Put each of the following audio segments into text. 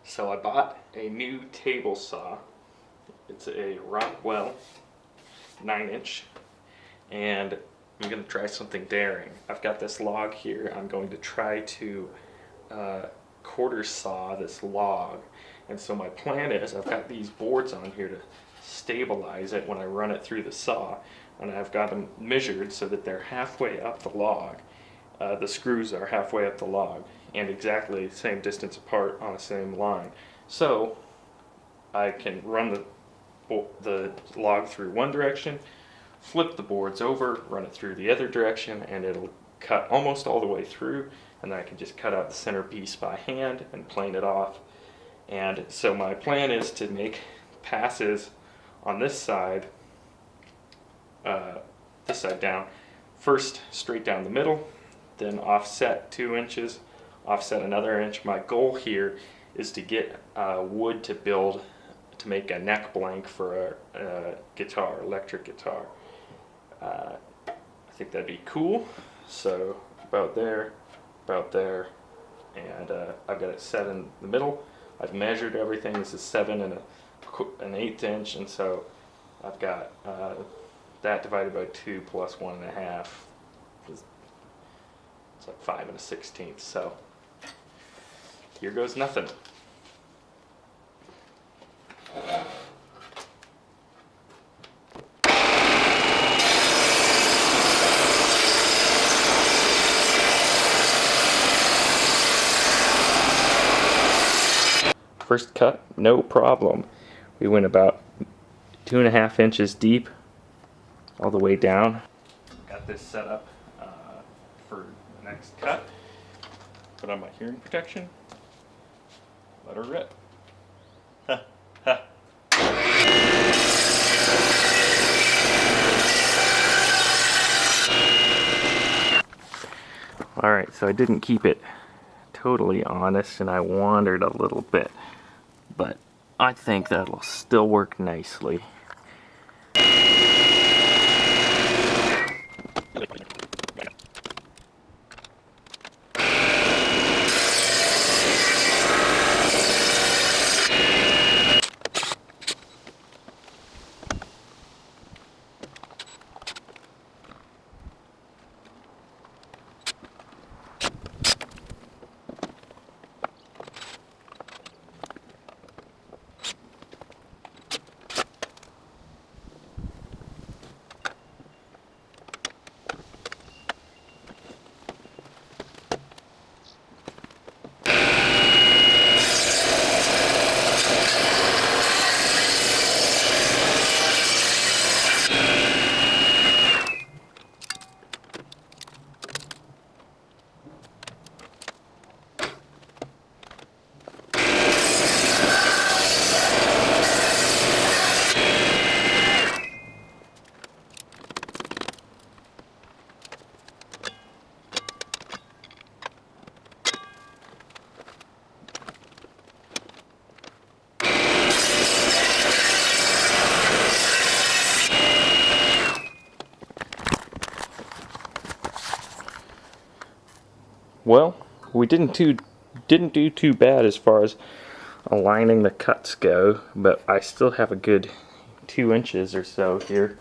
So I bought a new table saw. It's a Rockwell 9-inch, and I'm going to try something daring. I've got this log here. I'm going to try to quarter saw this log. And so my plan is I've got these boards on here to stabilize it when I run it through the saw, and I've got them measured so that they're halfway up the log. The screws are halfway up the log and exactly the same distance apart on the same line. So I can run the log through one direction, flip the boards over, run it through the other direction, and it'll cut almost all the way through, and then I can just cut out the center piece by hand and plane it off. And so my plan is to make passes on this side down, first straight down the middle, then offset 2 inches, offset another inch. My goal here is to get wood to make a neck blank for a guitar, electric guitar. I think that'd be cool. So about there, and I've got it set in the middle. I've measured everything. This is 7 and an 1/8 inch, and so I've got that divided by 2 plus 1.5. It's like 5 1/16. So here goes nothing. First cut, no problem. We went about 2.5 inches deep all the way down. Got this set up for the next cut. Put on my hearing protection. Let her rip. Ha, ha. Alright, so I didn't keep it totally honest and I wandered a little bit, but I think that'll still work nicely. Well, we didn't do too bad as far as aligning the cuts go, but I still have a good 2 inches or so here.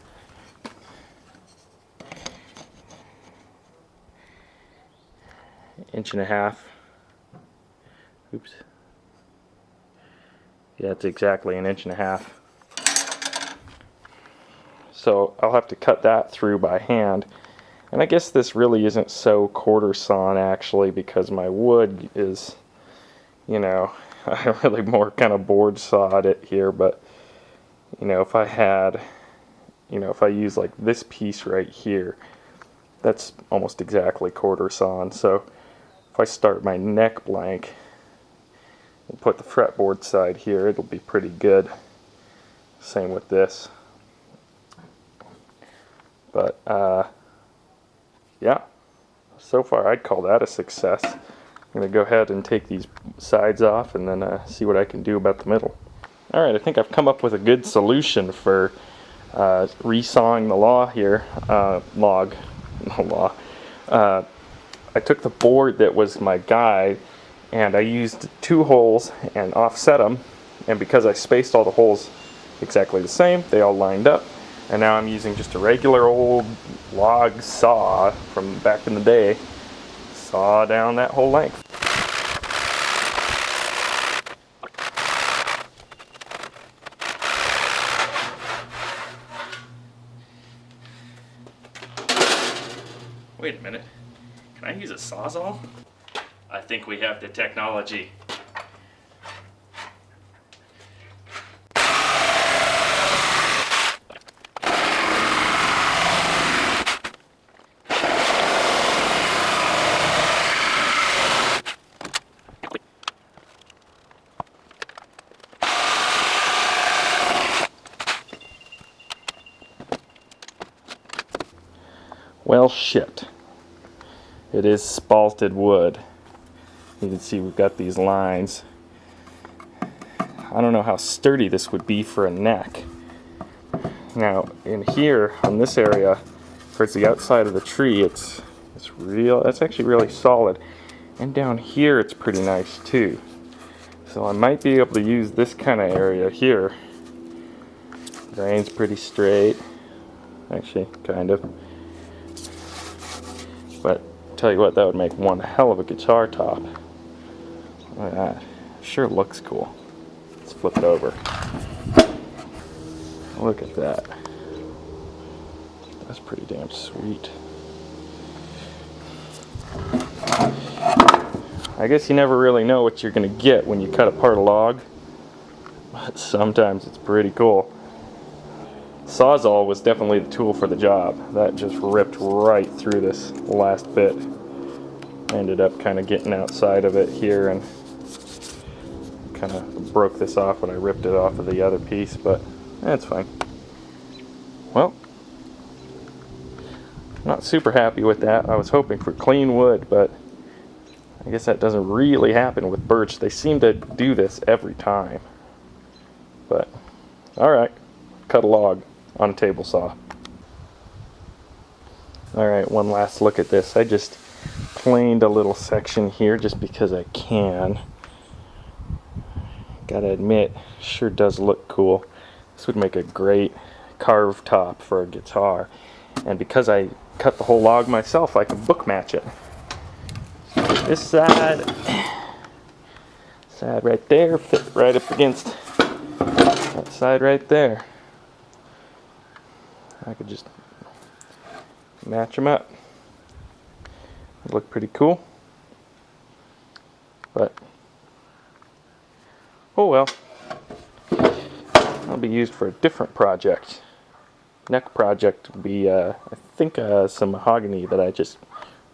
Inch and a half. Oops. Yeah, it's exactly 1.5 inches. So I'll have to cut that through by hand. And I guess this really isn't so quarter sawn actually, because my wood is, you know, I really more kind of board sawed it here, but you know, if I had, you know, if I use like this piece right here, that's almost exactly quarter sawn. So if I start my neck blank and put the fretboard side here, it'll be pretty good. Same with this. But yeah, so far I'd call that a success. I'm going to go ahead and take these sides off and then see what I can do about the middle. Alright, I think I've come up with a good solution for resawing the log here. I took the board that was my guide and I used 2 holes and offset them, and because I spaced all the holes exactly the same, they all lined up, and now I'm using just a regular old log saw from back in the day, saw down that whole length. Wait a minute, can I use a Sawzall? I think we have the technology. Well, shit. It is spalted wood. You can see we've got these lines. I don't know how sturdy this would be for a neck. Now, in here, on this area, towards the outside of the tree, it's actually really solid. And down here, it's pretty nice too. So I might be able to use this kind of area here. Grain's pretty straight. Actually, kind of. But tell you what, that would make one hell of a guitar top. Look at that. Sure looks cool. Let's flip it over. Look at that. That's pretty damn sweet. I guess you never really know what you're going to get when you cut apart a log, but sometimes it's pretty cool. Sawzall was definitely the tool for the job. That just ripped right through this last bit. Ended up kind of getting outside of it here and kind of broke this off when I ripped it off of the other piece, but that's fine. Well, not super happy with that. I was hoping for clean wood, but I guess that doesn't really happen with birch. They seem to do this every time. But, alright, cut a log on a table saw. Alright, one last look at this. I just planed a little section here just because I can. Gotta admit, sure does look cool. This would make a great carved top for a guitar. And because I cut the whole log myself, I can book match it. This side right there, fit right up against that side right there. I could just match them up. It'd look pretty cool. But, oh well. That'll be used for a different project. Next project will be, I think, some mahogany that I just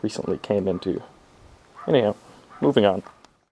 recently came into. Anyhow, moving on.